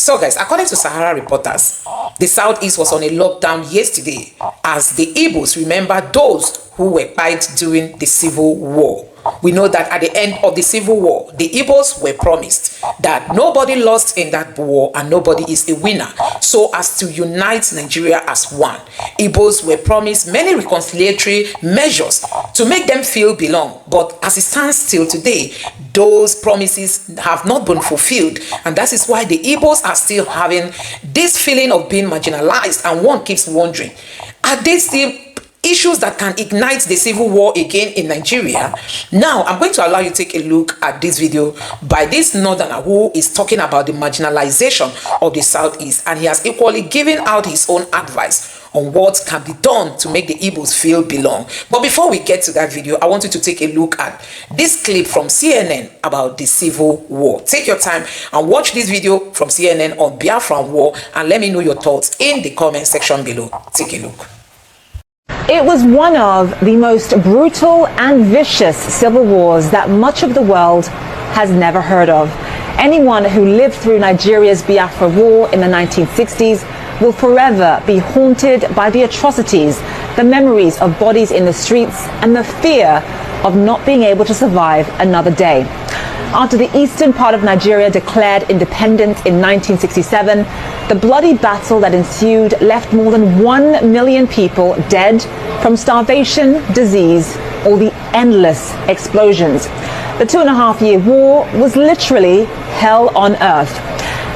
So guys, according to Sahara reporters, the Southeast was on a lockdown yesterday as the Igbos remember those who were fight during the Civil War. We know that at the end of the Civil War, the Igbos were promised that nobody lost in that war and nobody is a winner, so as to unite Nigeria as one. Igbos were promised many reconciliatory measures to make them feel belong, but as it stands till today, those promises have not been fulfilled, and that is why the Igbos are still having this feeling of being marginalized, and one keeps wondering, are they still issues that can ignite the civil war again in Nigeria? Now, I'm going to allow you to take a look at this video by this northerner who is talking about the marginalization of the Southeast, and he has equally given out his own advice on what can be done to make the Igbos feel belong. But before we get to that video, I want you to take a look at this clip from CNN about the civil war. Take your time and watch this video from CNN on Biafra war, and let me know your thoughts in the comment section below. Take a look. It was one of the most brutal and vicious civil wars that much of the world has never heard of. Anyone who lived through Nigeria's Biafra war in the 1960s will forever be haunted by the atrocities, the memories of bodies in the streets, and the fear of not being able to survive another day. After the eastern part of Nigeria declared independence in 1967, the bloody battle that ensued left more than 1 million people dead from starvation, disease, or the endless explosions. The 2.5-year war was literally hell on earth.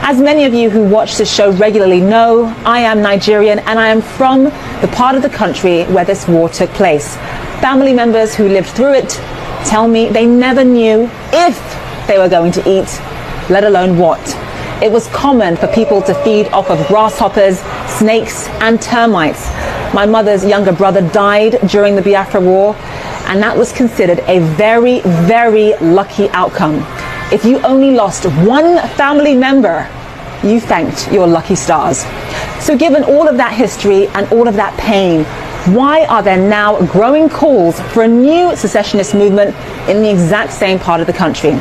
As many of you who watch this show regularly know, I am Nigerian and I am from the part of the country where this war took place. Family members who lived through it tell me they never knew if they were going to eat, let alone what. It was common for people to feed off of grasshoppers, snakes, and termites. My mother's younger brother died during the Biafra War, and that was considered a very, very lucky outcome. If you only lost one family member, you thanked your lucky stars. So given all of that history and all of that pain, why are there now growing calls for a new secessionist movement in the exact same part of the country?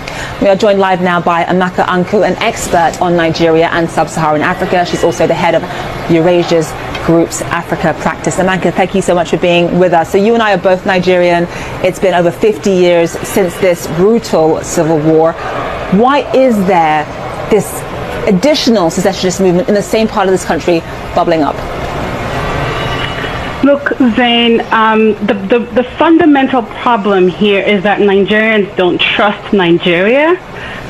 We are joined live now by Amaka Anku, an expert on Nigeria and sub-Saharan Africa. She's also the head of Eurasia's Group's Africa practice. Amaka, thank you so much for being with us. So you and I are both Nigerian. It's been over 50 years since this brutal civil war. Why is there this additional secessionist movement in the same part of this country bubbling up? Look, Zain, the fundamental problem here is that Nigerians don't trust Nigeria,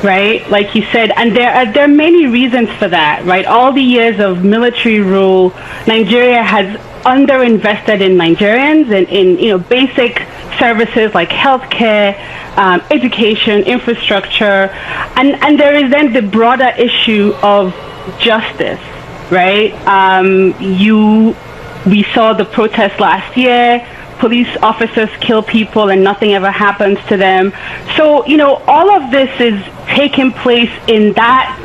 right? Like you said, and there are many reasons for that, right? All the years of military rule, Nigeria has underinvested in Nigerians and in basic services like healthcare, education, infrastructure, and there is then the broader issue of justice, right? We saw the protests last year. Police officers kill people and nothing ever happens to them. So, all of this is taking place in that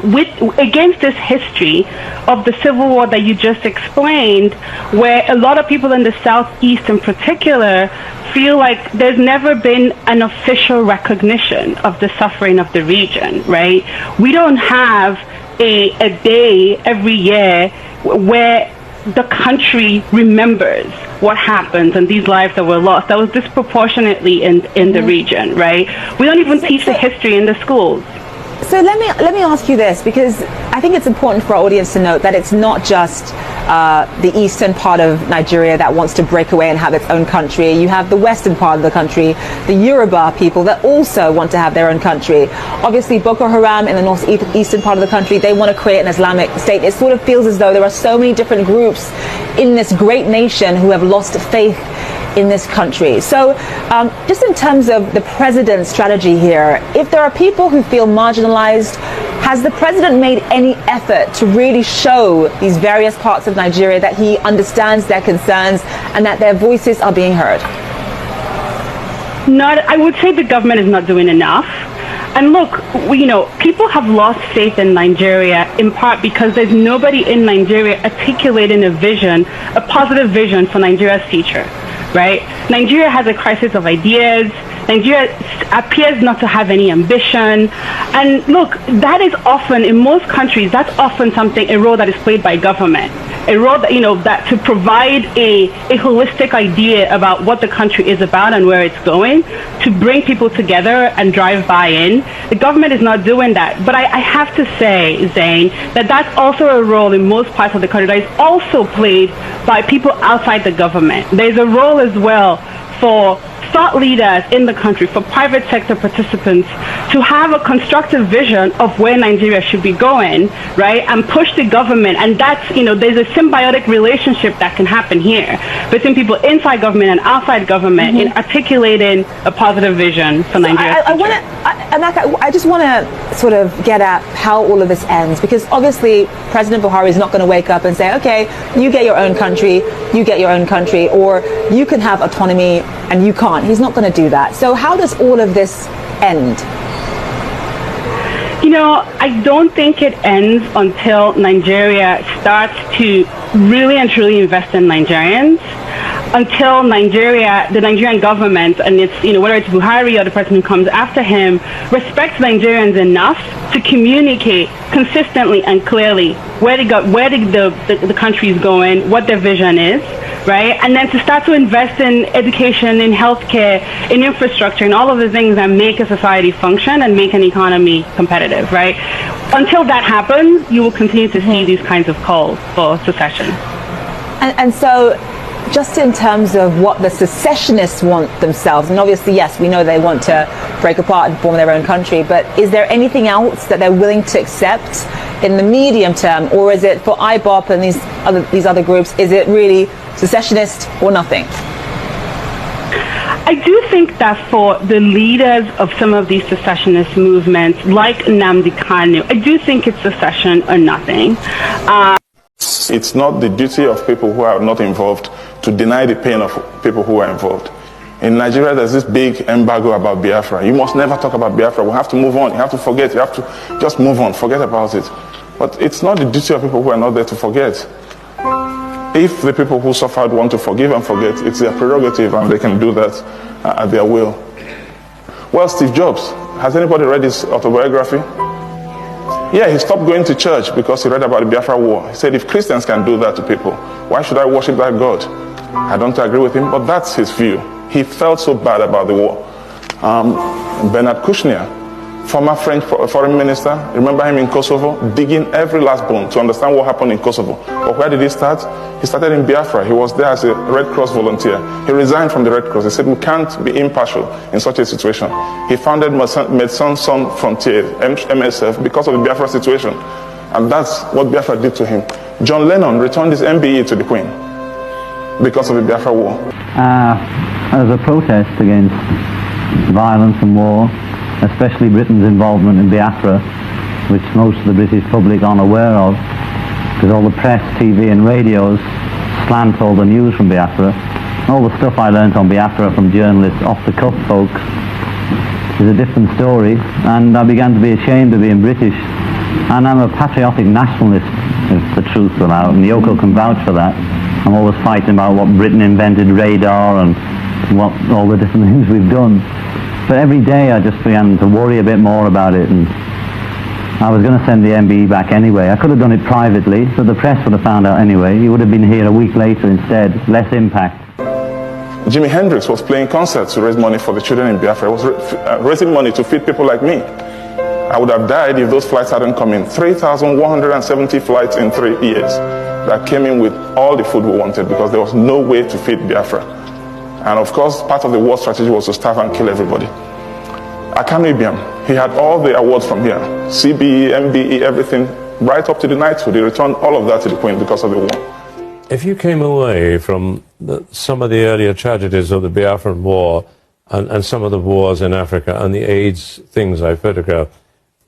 against this history of the civil war that you just explained, where a lot of people in the Southeast in particular feel like there's never been an official recognition of the suffering of the region, right? We don't have a day every year where the country remembers what happened and these lives that were lost. That was disproportionately in the region, right? We don't even teach the history in the schools. So let me ask you this, because I think it's important for our audience to note that it's not just the eastern part of Nigeria that wants to break away and have its own country. You have the western part of the country, the Yoruba people that also want to have their own country. Obviously, Boko Haram in the northeastern part of the country, they want to create an Islamic state. It sort of feels as though there are so many different groups in this great nation who have lost faith in this country. So just in terms of the president's strategy here, if there are people who feel marginalized, has the president made any effort to really show these various parts of Nigeria that he understands their concerns and that their voices are being heard? I would say the government is not doing enough. And look, people have lost faith in Nigeria in part because there's nobody in Nigeria articulating a positive vision for Nigeria's future. Right? Nigeria has a crisis of ideas. Nigeria appears not to have any ambition. And look, that is often, in most countries, that's often a role that is played by government. A role that, that to provide a holistic idea about what the country is about and where it's going, to bring people together and drive buy-in. The government is not doing that. But I have to say, Zane, that that's also a role in most parts of the country that is also played by people outside the government. There's a role as well for thought leaders in the country, for private sector participants to have a constructive vision of where Nigeria should be going, right, and push the government. And that's, there's a symbiotic relationship that can happen here between people inside government and outside government in articulating a positive vision for Nigeria. I just want to sort of get at how all of this ends, because obviously President Buhari is not going to wake up and say, okay, you get your own country, you get your own country, or you can have autonomy and you can't. He's not going to do that. So how does all of this end? I don't think it ends until Nigeria starts to really and truly invest in Nigerians. Until the Nigerian government, and it's, whether it's Buhari or the person who comes after him, respects Nigerians enough to communicate consistently and clearly where the country is going, what their vision is, right? And then to start to invest in education, in healthcare, in infrastructure, and all of the things that make a society function and make an economy competitive, right? Until that happens, you will continue to see these kinds of calls for secession. And so, just in terms of what the secessionists want themselves, and obviously, yes, we know they want to break apart and form their own country, but is there anything else that they're willing to accept in the medium term, or is it for IBOP and these other groups, is it really secessionist or nothing? I do think that for the leaders of some of these secessionist movements, like Nnamdi Kanu, I do think it's secession or nothing. It's not the duty of people who are not involved to deny the pain of people who are involved. In Nigeria, there's this big embargo about Biafra. You must never talk about Biafra. We have to move on. You have to forget. You have to just move on. Forget about it. But it's not the duty of people who are not there to forget. If the people who suffered want to forgive and forget, it's their prerogative and they can do that at their will. Well, Steve Jobs, has anybody read his autobiography? Yeah, he stopped going to church because he read about the Biafra war. He said, if Christians can do that to people, why should I worship that God? I don't agree with him, but that's his view. He felt so bad about the war. Bernard Kouchner, former French foreign minister, remember him in Kosovo, digging every last bone to understand what happened in Kosovo. But where did he start? He started in Biafra. He was there as a Red Cross volunteer. He resigned from the Red Cross. He said, we can't be impartial in such a situation. He founded Médecins Sans Frontières, MSF, because of the Biafra situation. And that's what Biafra did to him. John Lennon returned his MBE to the Queen because of the Biafra war. As a protest against violence and war, especially Britain's involvement in Biafra, which most of the British public aren't aware of, because all the press, TV and radios slant all the news from Biafra. All the stuff I learnt on Biafra from journalists, off-the-cuff folks, is a different story, and I began to be ashamed of being British. And I'm a patriotic nationalist, if the truth will out, and Yoko can vouch for that. I'm always fighting about what Britain invented, radar, and what all the different things we've done. But every day I just began to worry a bit more about it, and I was going to send the MBE back anyway. I could have done it privately, so the press would have found out anyway. He would have been here a week later instead, less impact. Jimi Hendrix was playing concerts to raise money for the children in Biafra. He was raising money to feed people like me. I would have died if those flights hadn't come in. 3,170 flights in 3 years that came in with all the food we wanted because there was no way to feed Biafra. And of course, part of the war strategy was to starve and kill everybody. Kanu, he had all the awards from here. CBE, MBE, everything, right up to the knighthood. He returned all of that to the Queen because of the war. If you came away from some of the earlier tragedies of the Biafran War and some of the wars in Africa and the AIDS things I photographed,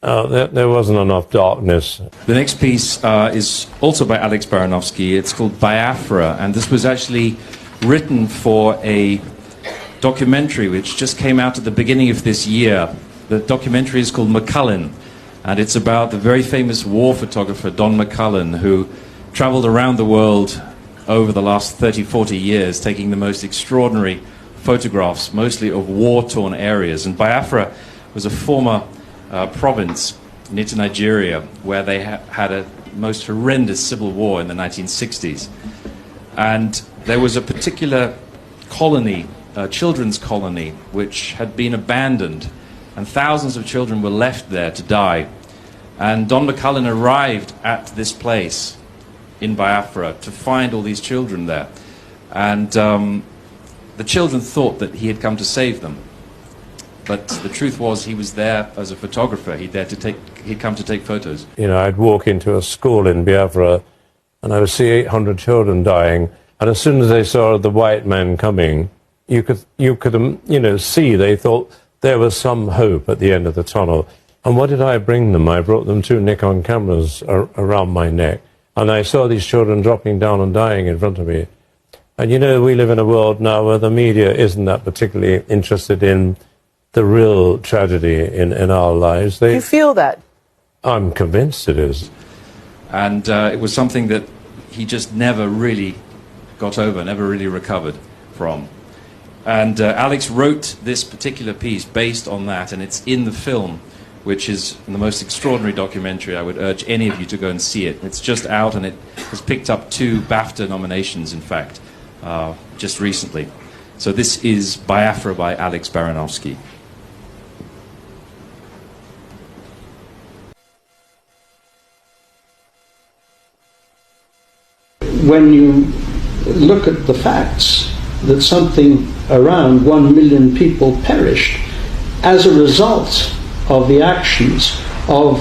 there wasn't enough darkness. The next piece is also by Alex Baranovsky. It's called Biafra, and this was actually written for a documentary which just came out at the beginning of this year. The documentary is called McCullen, and it's about the very famous war photographer Don McCullen, who traveled around the world over the last 30-40 years taking the most extraordinary photographs, mostly of war-torn areas. And Biafra was a former province near to Nigeria where they had a most horrendous civil war in the 1960s. And there was a particular colony, a children's colony, which had been abandoned, and thousands of children were left there to die. And Don McCullin arrived at this place in Biafra to find all these children there. And the children thought that he had come to save them. But the truth was he was there as a photographer. He'd come to take photos. You know, I'd walk into a school in Biafra and I would see 800 children dying. And as soon as they saw the white men coming, you could see they thought there was some hope at the end of the tunnel. And what did I bring them? I brought them 2 Nikon cameras around my neck. And I saw these children dropping down and dying in front of me. And you know, we live in a world now where the media isn't that particularly interested in the real tragedy in our lives. You feel that? I'm convinced it is. And it was something that he just never really got over, never really recovered from. And Alex wrote this particular piece based on that, and it's in the film, which is the most extraordinary documentary. I would urge any of you to go and see it. It's just out, and it has picked up 2 BAFTA nominations, in fact, just recently. So this is Biafra by Alex Baranovsky. When you look at the facts, that something around 1 million people perished as a result of the actions of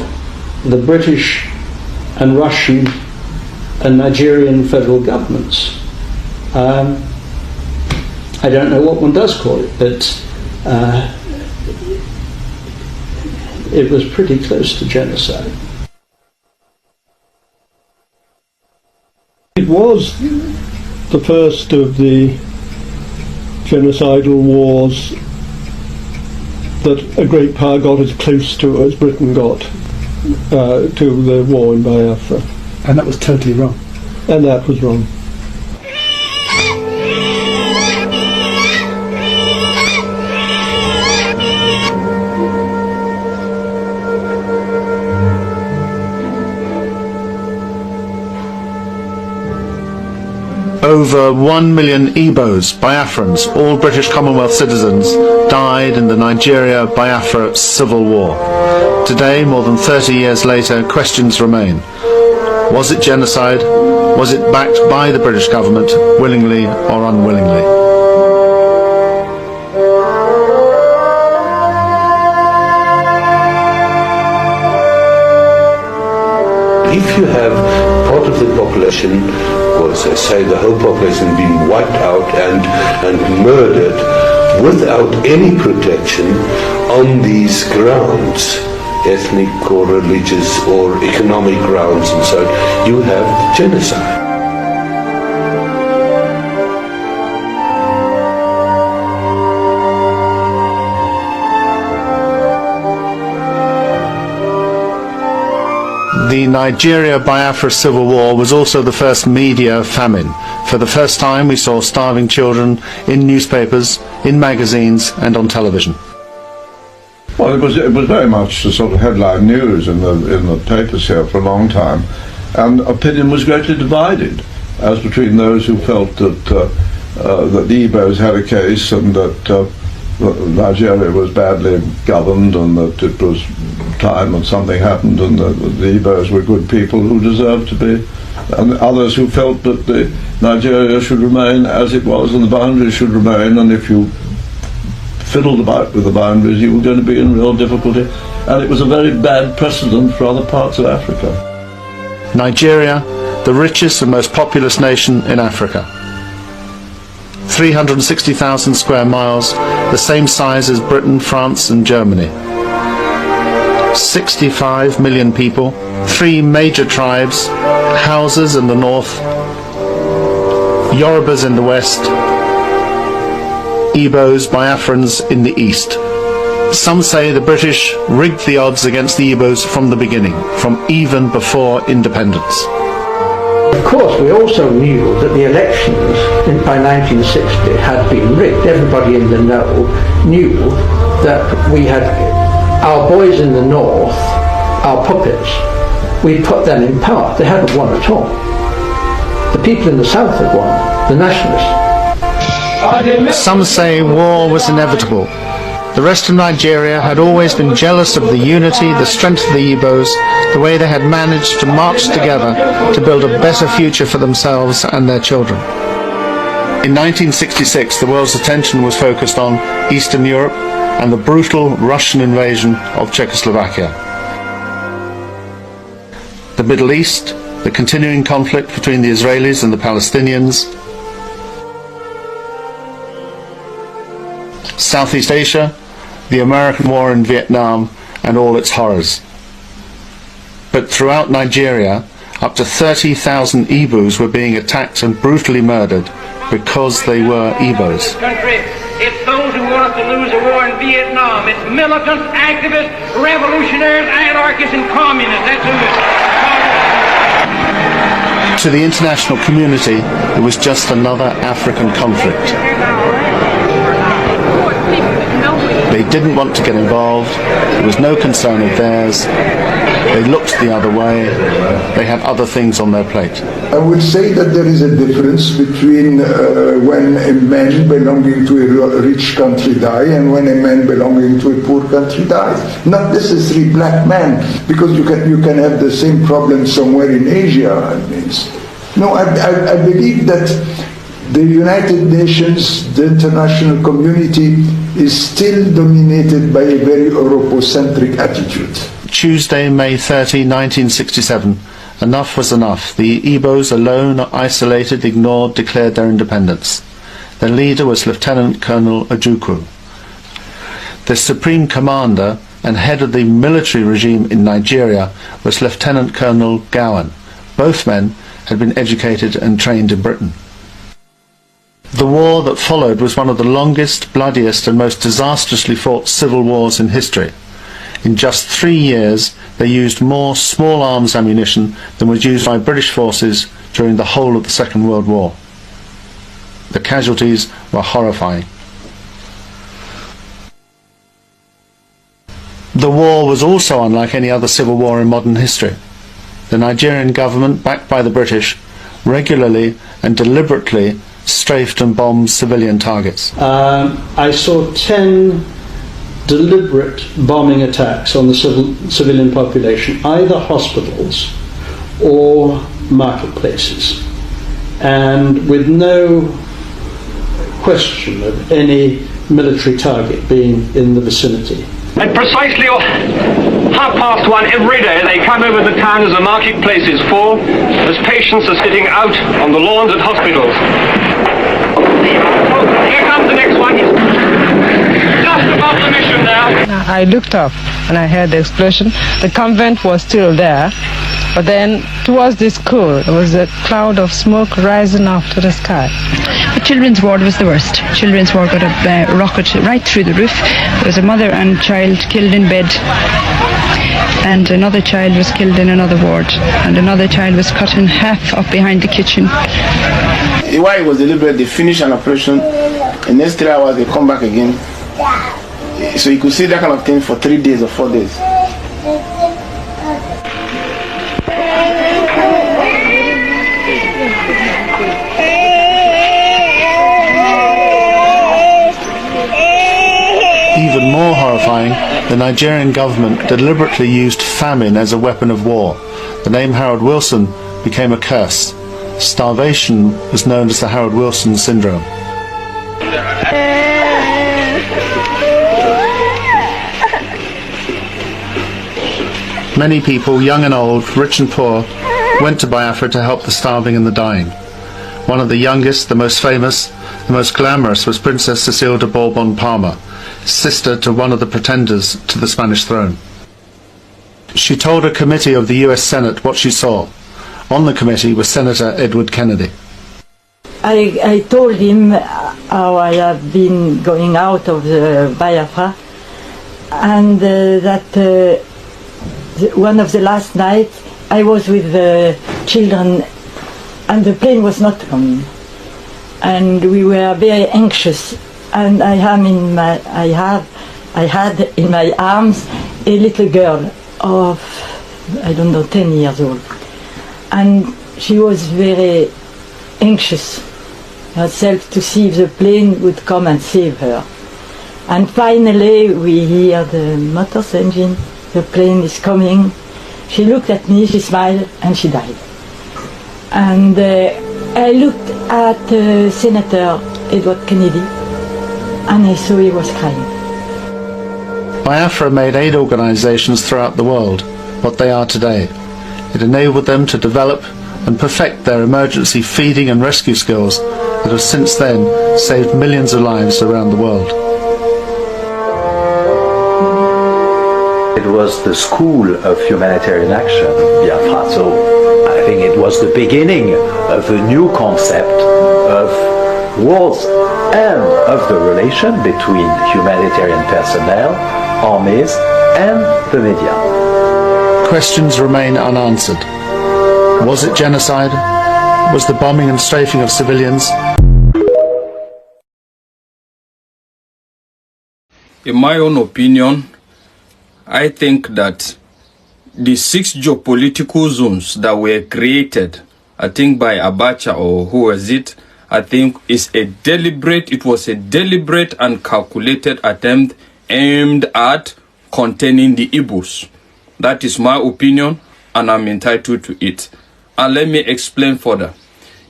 the British and Russian and Nigerian federal governments. I don't know what one does call it, but it was pretty close to genocide. It was the first of the genocidal wars that a great power got as close to as Britain got to the war in Biafra. And that was totally wrong. And that was wrong. Over 1 million Igbos, Biafrans, all British Commonwealth citizens, died in the Nigeria-Biafra civil war. Today, more than 30 years later, questions remain. Was it genocide? Was it backed by the British government, willingly or unwillingly? If you have part of the population, or as I say, the whole population being wiped out and murdered without any protection on these grounds, ethnic or religious or economic grounds and so on, you have genocide. The Nigeria-Biafra civil war was also the first media famine. For the first time we saw starving children in newspapers, in magazines and on television. Well, it was very much the sort of headline news in the papers here for a long time, and opinion was greatly divided as between those who felt that the Igbos had a case and that Nigeria was badly governed and that it was time and something happened and that the Igbos were good people who deserved to be, and others who felt that Nigeria should remain as it was and the boundaries should remain, and if you fiddled about with the boundaries you were going to be in real difficulty, and it was a very bad precedent for other parts of Africa. Nigeria, the richest and most populous nation in Africa. 360,000 square miles, the same size as Britain, France and Germany. 65 million people, 3 major tribes, Hausas in the north, Yorubas in the west, Igbos, Biafrans in the east. Some say the British rigged the odds against the Igbos from the beginning, from even before independence. Of course, we also knew that the elections by 1960 had been rigged. Everybody in the know knew that we had our boys in the north, our puppets, we'd put them in power. They hadn't won at all. The people in the south had won, the nationalists. Some say war was inevitable. The rest of Nigeria had always been jealous of the unity, the strength of the Igbos, the way they had managed to march together to build a better future for themselves and their children. In 1966, the world's attention was focused on Eastern Europe and the brutal Russian invasion of Czechoslovakia. The Middle East, the continuing conflict between the Israelis and the Palestinians, Southeast Asia, the American war in Vietnam and all its horrors. But throughout Nigeria, up to 30,000 Igbos were being attacked and brutally murdered because they were Igbos. It's those who want us to lose a war in Vietnam. It's militants, activists, revolutionaries, anarchists, and communists. That's who it is. To the international community, it was just another African conflict. They didn't want to get involved. It was no concern of theirs. They looked the other way. They had other things on their plate. I would say that there is a difference between when a man belonging to a rich country dies and when a man belonging to a poor country dies. Not necessarily black man, because you can have the same problem somewhere in Asia. No, I believe that the United Nations, the international community, is still dominated by a very Europocentric attitude. Tuesday, May 30, 1967. Enough was enough. The Igbos, alone, isolated, ignored, declared their independence. Their leader was Lieutenant Colonel Ojukwu. The supreme commander and head of the military regime in Nigeria was Lieutenant Colonel Gowan. Both men had been educated and trained in Britain. The war that followed was one of the longest, bloodiest and most disastrously fought civil wars in history. In just 3 years, they used more small arms ammunition than was used by British forces during the whole of the Second World War. The casualties were horrifying. The war was also unlike any other civil war in modern history. The Nigerian government, backed by the British, regularly and deliberately strafed and bombed civilian targets. I saw 10 deliberate bombing attacks on the civilian population, either hospitals or marketplaces, and with no question of any military target being in the vicinity. At precisely 1:30 every day, they come over the town as the marketplace is full, as patients are sitting out on the lawns at hospitals. Here comes the next one. He's just above the mission now. I looked up and I heard the explosion. The convent was still there, but then towards the school there was a cloud of smoke rising up to the sky. The children's ward was the worst. Children's ward got a rocket right through the roof. There was a mother and child killed in bed, and another child was killed in another ward, and another child was cut in half up behind the kitchen. While it was deliberate, they finished an operation. In the next 3 hours, they come back again. So you could see that kind of thing for 3 days or 4 days. Even more horrifying, the Nigerian government deliberately used famine as a weapon of war. The name Harold Wilson became a curse. Starvation was known as the Harold Wilson syndrome. Many people, young and old, rich and poor, went to Biafra to help the starving and the dying. One of the youngest, the most famous, the most glamorous was Princess Cecile de Bourbon-Parma, sister to one of the pretenders to the Spanish throne. She told a committee of the US Senate what she saw. On the committee was Senator Edward Kennedy. I told him how I have been going out of the Biafra, and that one of the last nights I was with the children and the plane was not coming. And we were very anxious. And I had in my arms a little girl of, I don't know, 10 years old. And she was very anxious herself to see if the plane would come and save her. And finally we hear the motor's engine, the plane is coming. She looked at me, she smiled, and she died. And I looked at Senator Edward Kennedy, and I saw he was crying. Biafra made aid organisations throughout the world what they are today. It enabled them to develop and perfect their emergency feeding and rescue skills that have since then saved millions of lives around the world. It was the school of humanitarian action, Biafra, so I think it was the beginning of a new concept of wars and of the relation between humanitarian personnel, armies and the media. Questions remain unanswered. Was it genocide? Was the bombing and strafing of civilians? In my own opinion, I think that the 6 geopolitical zones that were created, I think by Abacha or who was it, I think it was a deliberate and calculated attempt aimed at containing the Igbos. That is my opinion, and I'm entitled to it. And let me explain further.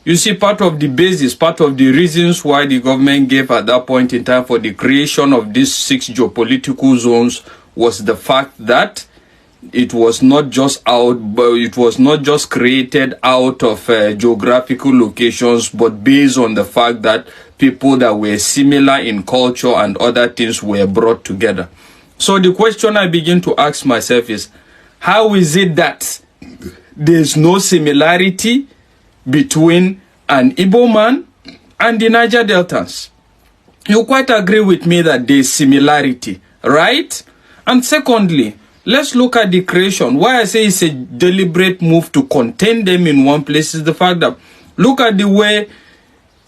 You see, part of the basis, part of the reasons why the government gave at that point in time for the creation of these 6 geopolitical zones was the fact that it was not just created out of geographical locations, but based on the fact that people that were similar in culture and other things were brought together. So the question I begin to ask myself is, how is it that there's no similarity between an Igbo man and the Niger Deltans? You quite agree with me that there's similarity, right? And secondly, let's look at the creation. Why I say it's a deliberate move to contain them in one place is the fact that, look at the way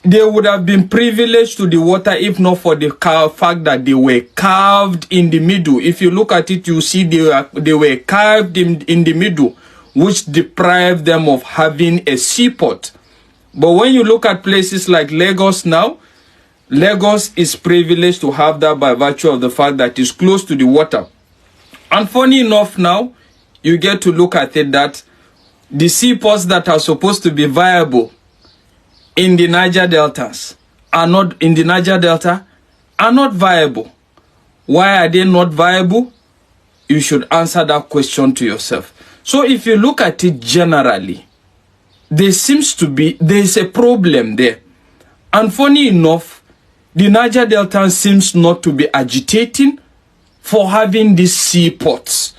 they would have been privileged to the water if not for the fact that they were carved in the middle. If you look at it, you see they were carved in the middle, which deprived them of having a seaport. But when you look at places like Lagos now, Lagos is privileged to have that by virtue of the fact that it's close to the water. And funny enough now, you get to look at it that the seaports that are supposed to be viable in the Niger Deltas are not viable. Why are they not viable? You should answer that question to yourself. So if you look at it generally, there's a problem there. And funny enough, the Niger Delta seems not to be agitating for having these seaports.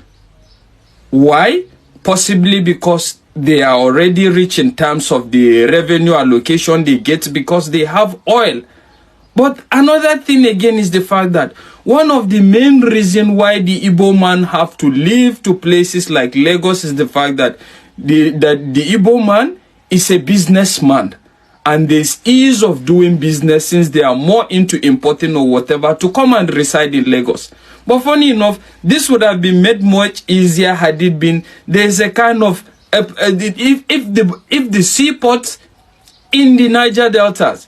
Why? Possibly because they are already rich in terms of the revenue allocation they get because they have oil. But another thing again is the fact that one of the main reasons why the Igbo man have to live to places like Lagos is the fact that the Igbo man is a businessman. And there's ease of doing business since they are more into importing or whatever to come and reside in Lagos. But funny enough, this would have been made much easier had it been, there's a kind of, if the seaport in the Niger Deltas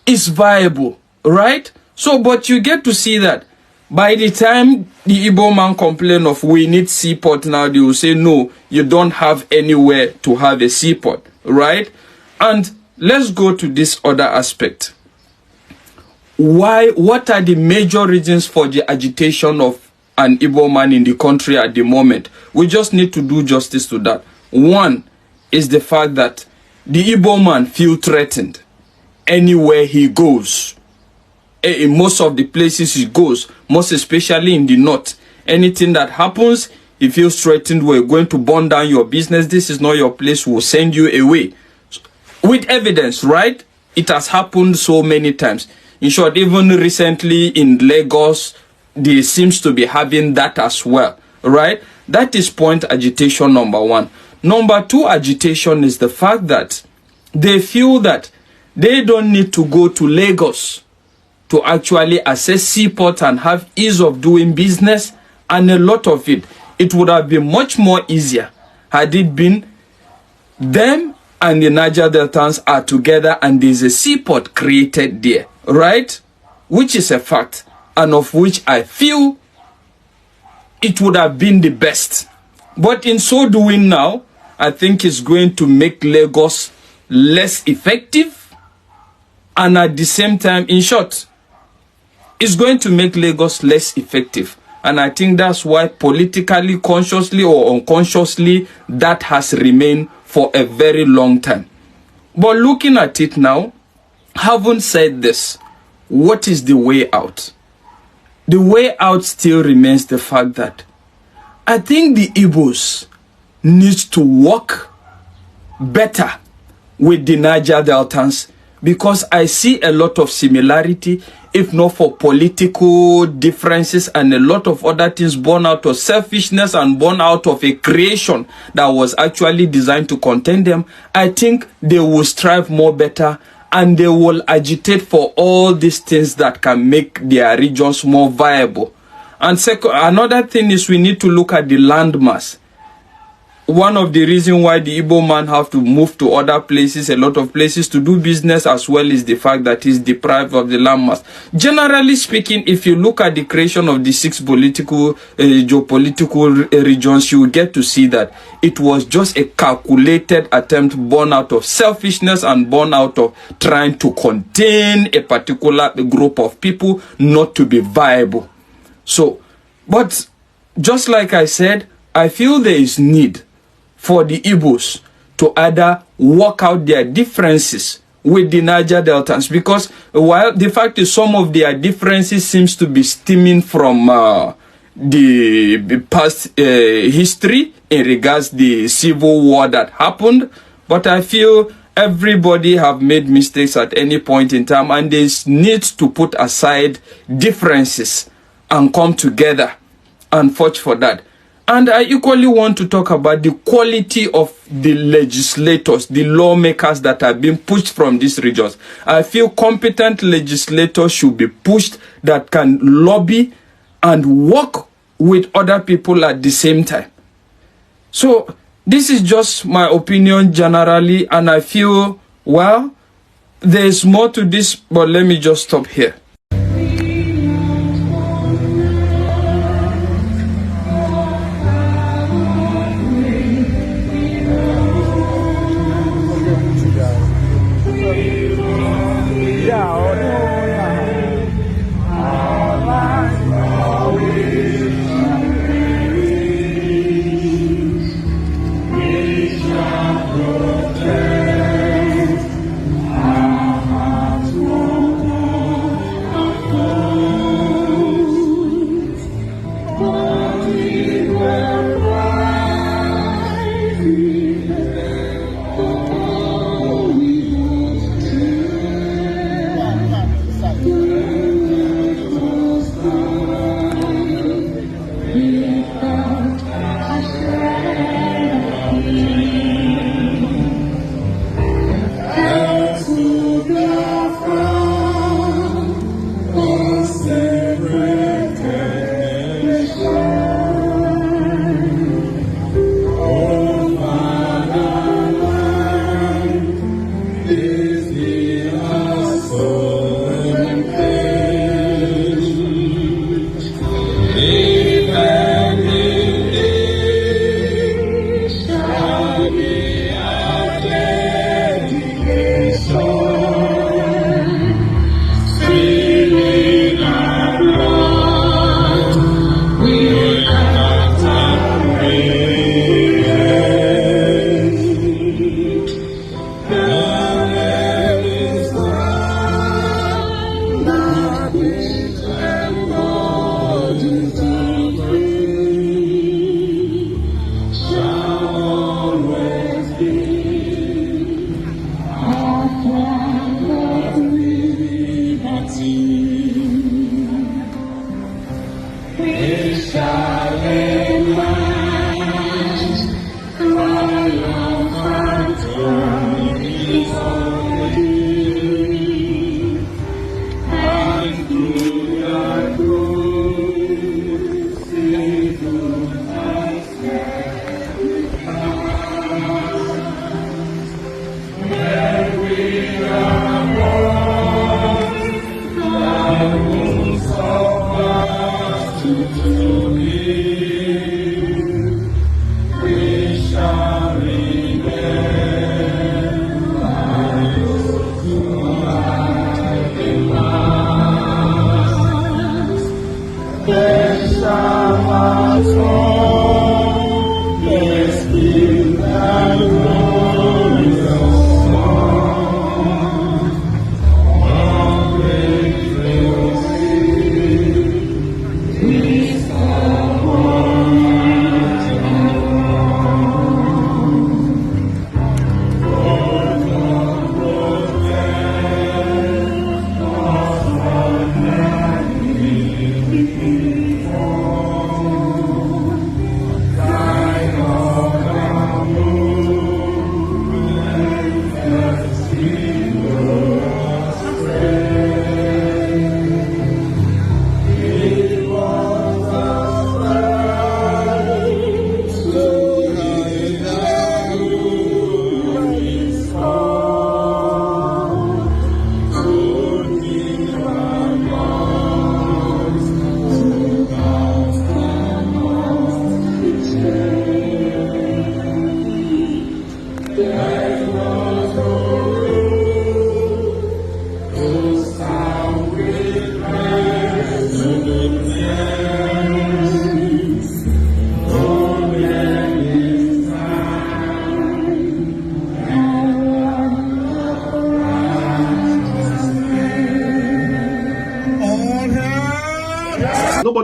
is viable, right? So, but you get to see that by the time the Igbo man complain of we need seaport now, they will say, no, you don't have anywhere to have a seaport, right? And let's go to this other aspect. What are the major reasons for the agitation of an Igbo man in the country at the moment? We just need to do justice to that. One is the fact that the Igbo man feels threatened anywhere he goes. In most of the places he goes, most especially in the north. Anything that happens, he feels threatened. We're going to burn down your business. This is not your place. We'll send you away. With evidence, right? It has happened so many times. In short, even recently in Lagos, they seems to be having that as well, right? That is point agitation number one. Number 2 agitation is the fact that they feel that they don't need to go to Lagos to actually access seaports and have ease of doing business, and a lot of it. It would have been much more easier had it been them and the Niger Deltans are together and there's a seaport created there, right? Which is a fact, and of which I feel it would have been the best. But in so doing now, I think it's going to make Lagos less effective, and at the same time, in short, it's going to make Lagos less effective. And I think that's why politically, consciously or unconsciously, that has remained for a very long time. But looking at it now, having said this, what is the way out? The way out still remains the fact that I think the Igbos need to work better with the Niger Deltans, because I see a lot of similarity, if not for political differences and a lot of other things born out of selfishness and born out of a creation that was actually designed to contain them. I think they will strive more better, and they will agitate for all these things that can make their regions more viable. And second, another thing is we need to look at the landmass. One of the reasons why the Igbo man have to move to other places, a lot of places, to do business as well, is the fact that he's deprived of the landmass. Generally speaking, if you look at the creation of the 6 geopolitical regions, you will get to see that it was just a calculated attempt born out of selfishness and born out of trying to contain a particular group of people, not to be viable. So, but just like I said, I feel there is need for the Igbos to either work out their differences with the Niger Deltans, because while the fact is some of their differences seems to be stemming from the past history in regards to the civil war that happened, but I feel everybody have made mistakes at any point in time, and they need to put aside differences and come together and fight for that. And I equally want to talk about the quality of the legislators, the lawmakers that are being pushed from these regions. I feel competent legislators should be pushed that can lobby and work with other people at the same time. So this is just my opinion generally, and I feel, well, there's more to this, but let me just stop here. Nobody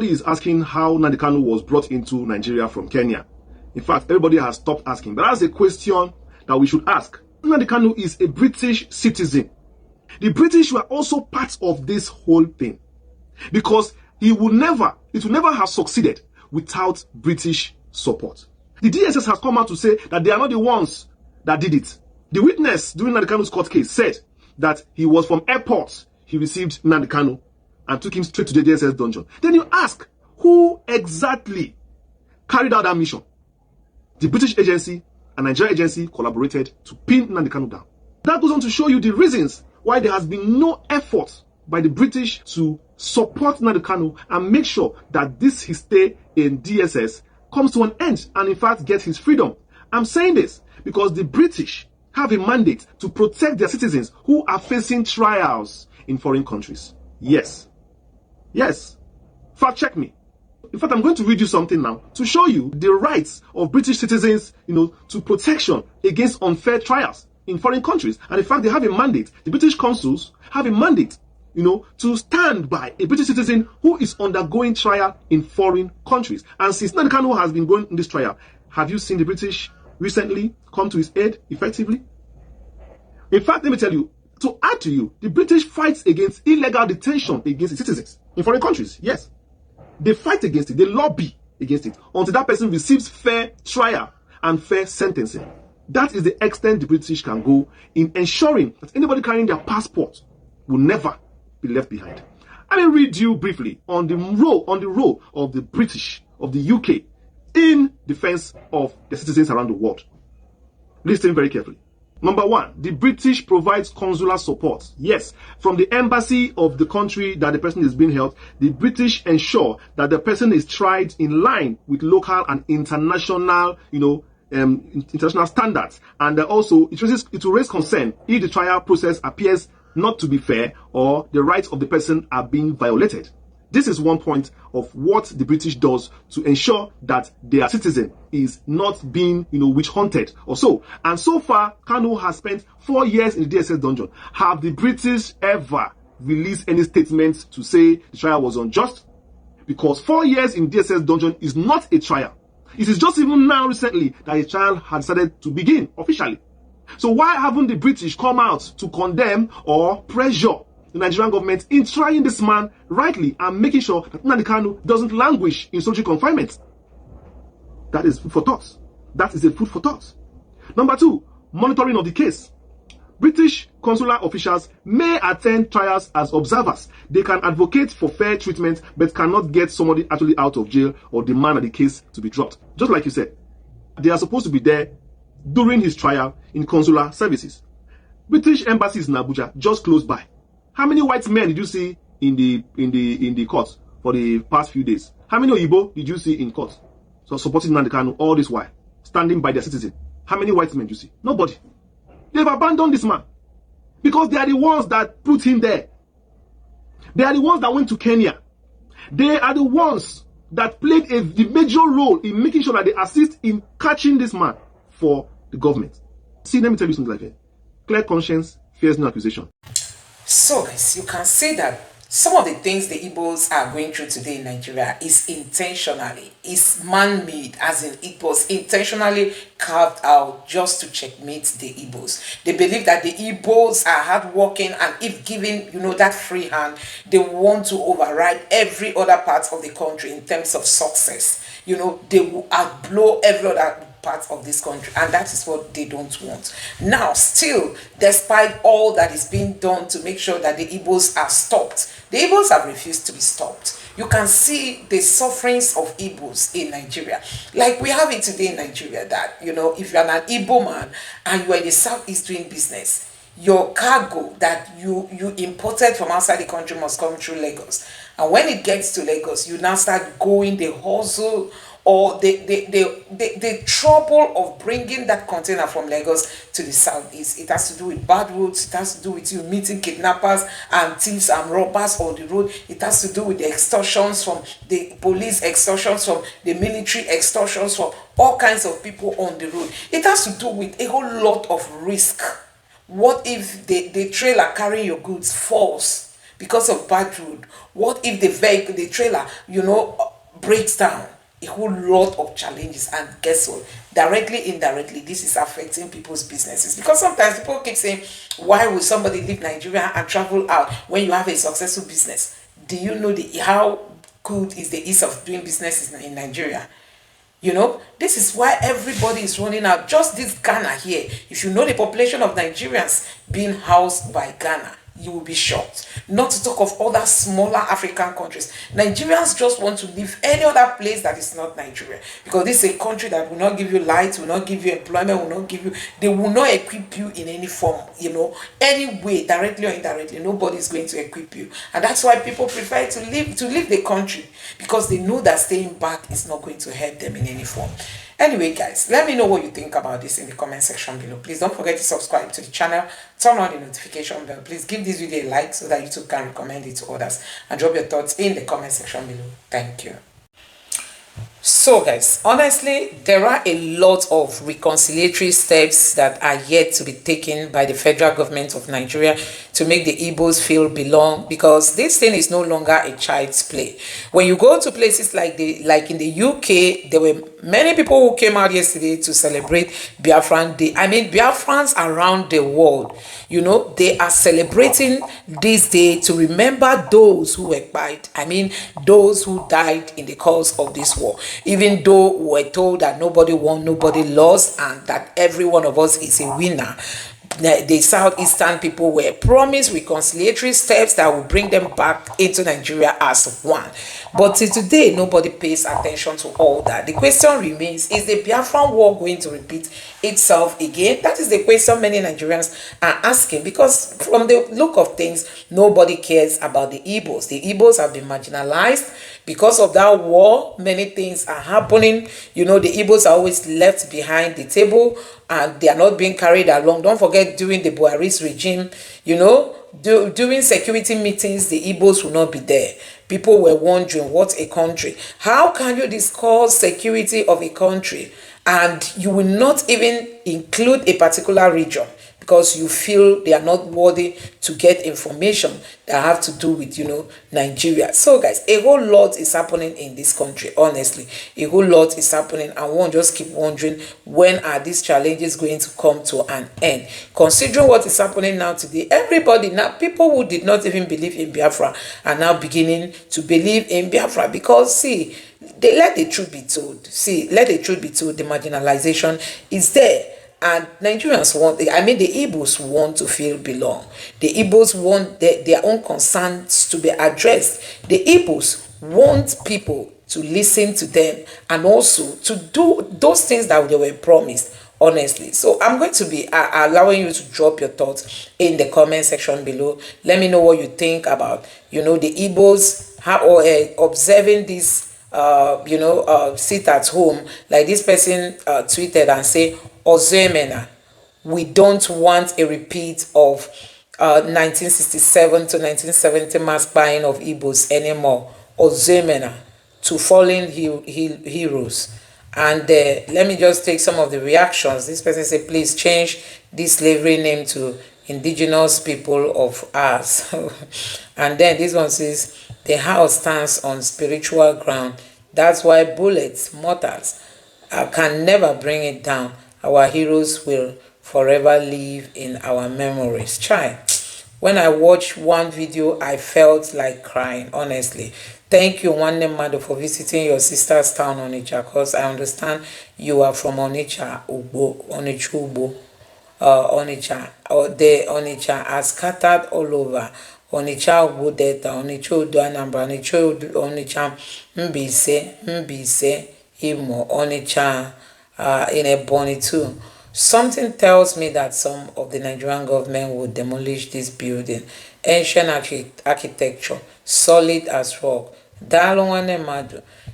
is asking how Nnamdi Kanu was brought into Nigeria from Kenya. In fact, everybody has stopped asking. But that's a question that we should ask. Nnamdi Kanu is a British citizen. The British were also part of this whole thing, because it will never have succeeded without British support. The DSS has come out to say that they are not the ones that did it. The witness during Nnamdi Kanu's court case said that he was from airport. He received Nnamdi Kanu and took him straight to the DSS dungeon. Then you ask, who exactly carried out that mission? The British agency and Nigerian agency collaborated to pin Nnamdi Kanu down. That goes on to show you the reasons why there has been no effort by the British to support Nnamdi Kanu and make sure that his stay in DSS comes to an end and in fact gets his freedom. I'm saying this because the British have a mandate to protect their citizens who are facing trials in foreign countries. Yes. Yes. Fact check me. In fact, I'm going to read you something now to show you the rights of British citizens, to protection against unfair trials in foreign countries. And in fact, they have a mandate. The British consuls have a mandate, to stand by a British citizen who is undergoing trial in foreign countries. And since Nnamdi Kanu has been going in this trial, have you seen the British recently come to his aid effectively? In fact, let me tell you, to add to you, the British fights against illegal detention against its citizens in foreign countries. Yes. They fight against it. They lobby against it until that person receives fair trial and fair sentencing. That is the extent the British can go in ensuring that anybody carrying their passport will never be left behind. I will read you briefly on the role of the British, of the UK, in defense of the citizens around the world. Listen very carefully. Number one, the British provides consular support. Yes, from the embassy of the country that the person is being held, the British ensure that the person is tried in line with local and international, international standards. And also, it will raise concern if the trial process appears not to be fair or the rights of the person are being violated. This is one point of what the British does to ensure that their citizen is not being, witch hunted or so. And so far, Kanu has spent 4 years in the DSS dungeon. Have the British ever released any statements to say the trial was unjust? Because 4 years in DSS dungeon is not a trial. It is just even now recently that a trial has started to begin officially. So why haven't the British come out to condemn or pressure the Nigerian government in trying this man rightly and making sure that Nnamdi Kanu doesn't languish in solitary confinement? That is food for thought. That is a food for thought. Number two, monitoring of the case. British consular officials may attend trials as observers. They can advocate for fair treatment but cannot get somebody actually out of jail or demand that the case to be dropped. Just like you said, they are supposed to be there during his trial in consular services. British embassies in Abuja just close by. How many white men did you see in the court for the past few days? How many Igbo did you see in court? So supporting Nnamdi Kanu all this while, standing by their citizen. How many white men do you see? Nobody. They've abandoned this man because they are the ones that put him there. They are the ones that went to Kenya. They are the ones that played the major role in making sure that they assist in catching this man for the government. See, let me tell you something like that. Clear conscience fears no accusation. So guys, you can see that some of the things the Igbos are going through today in Nigeria is is man-made, as in it was intentionally carved out just to checkmate the Igbos. They believe that the Igbos are hardworking, and if given, that free hand, they want to override every other part of the country in terms of success. They will outblow every other part of this country, and that is what they don't want. Now, still, despite all that is being done to make sure that the Igbos are stopped, the Igbos have refused to be stopped. You can see the sufferings of Igbos in Nigeria. Like we have it today in Nigeria that, if you're an Igbo man and you are in the southeast doing business, your cargo that you imported from outside the country must come through Lagos. And when it gets to Lagos, you now start going the hustle or the trouble of bringing that container from Lagos to the southeast. It has to do with bad roads. It has to do with you meeting kidnappers and thieves and robbers on the road. It has to do with the extortions from the police, extortions from the military, extortions from all kinds of people on the road. It has to do with a whole lot of risk. What if the trailer carrying your goods falls because of bad road? What if the trailer, breaks down? A whole lot of challenges, and guess what? Directly, indirectly, this is affecting people's businesses, because sometimes people keep saying, why would somebody leave Nigeria and travel out when you have a successful business? Do you know how good is the ease of doing business in Nigeria? This is why everybody is running out. Just this Ghana here, if you know the population of Nigerians being housed by Ghana, you will be shocked. Not to talk of other smaller African countries. Nigerians just want to leave any other place that is not Nigeria, because this is a country that will not give you light, will not give you employment, will not give you, they will not equip you in any form, any way, directly or indirectly. Nobody is going to equip you, and that's why people prefer to leave the country, because they know that staying back is not going to help them in any form. Anyway, guys, let me know what you think about this in the comment section below. Please don't forget to subscribe to the channel, turn on the notification bell. Please give this video a like so that YouTube can recommend it to others, and drop your thoughts in the comment section below. Thank you. So guys, honestly, there are a lot of reconciliatory steps that are yet to be taken by the federal government of Nigeria to make the Igbos feel belong, because this thing is no longer a child's play. When you go to places like in the UK, there were many people who came out yesterday to celebrate Biafran Day. I mean, Biafrans around the world, they are celebrating this day to remember those who were died. I mean, those who died in the course of this war. Even though we were told that nobody won, nobody lost, and that every one of us is a winner, the southeastern people were promised reconciliatory steps that will bring them back into Nigeria as one. But till today, nobody pays attention to all that. The question remains, is the Biafran war going to repeat itself again? That is the question many Nigerians are asking, because from the look of things, nobody cares about the Igbos. The Igbos have been marginalized. Because of that war, many things are happening. The Igbos are always left behind the table, and they are not being carried along. Don't forget, during the Buhari's regime, during security meetings, the Igbos will not be there. People were wondering, what a country. How can you discuss security of a country and you will not even include a particular region, because you feel they are not worthy to get information that have to do with, Nigeria? So guys, a whole lot is happening in this country, honestly. A whole lot is happening, and one just keep wondering, when are these challenges going to come to an end? Considering what is happening now today, everybody now, people who did not even believe in Biafra are now beginning to believe in Biafra, because see, let the truth be told. Let the truth be told, the marginalization is there. And Nigerians the Igbos want to feel belong. The Igbos want their own concerns to be addressed. The Igbos want people to listen to them, and also to do those things that they were promised, honestly. So I'm going to be allowing you to drop your thoughts in the comment section below. Let me know what you think about, the Igbos, how observing this, sit at home, like this person tweeted and say, Ozemena, we don't want a repeat of 1967 to 1970 mass buying of Igbos anymore. Ozemena, to fallen heroes. And let me just take some of the reactions. This person said, please change this slavery name to indigenous people of ours. And then this one says, the house stands on spiritual ground. That's why bullets, mortars, can never bring it down. Our heroes will forever live in our memories. Child, when I watched one video, I felt like crying, honestly. Thank you, nnamdi, for visiting your sister's town, Onitsha, because I understand you are from Onitsha, Onitsha, the Onitsha are scattered all over. Onitsha, Ugbo Delta, Onitsha, Udo, Anambra, Onitsha, Mbise, Imo, Onitsha, in Ebonyi too. Something tells me that some of the Nigerian government will demolish this building. Ancient architecture, solid as rock.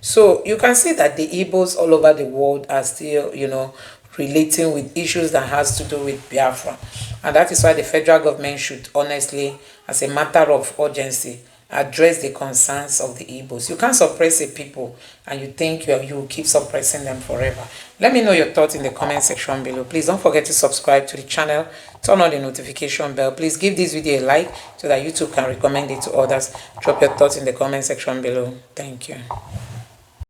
So you can see that the Igbos all over the world are still, you know, relating with issues that has to do with Biafra. And that is why the federal government should honestly, as a matter of urgency, address the concerns of the Igbos. You can't suppress a people and you think you will keep suppressing them forever. Let me know your thoughts in the comment section below. Please don't forget to subscribe to the channel, turn on the notification bell. Please give this video a like so that YouTube can recommend it to others. Drop your thoughts in the comment section below. Thank you.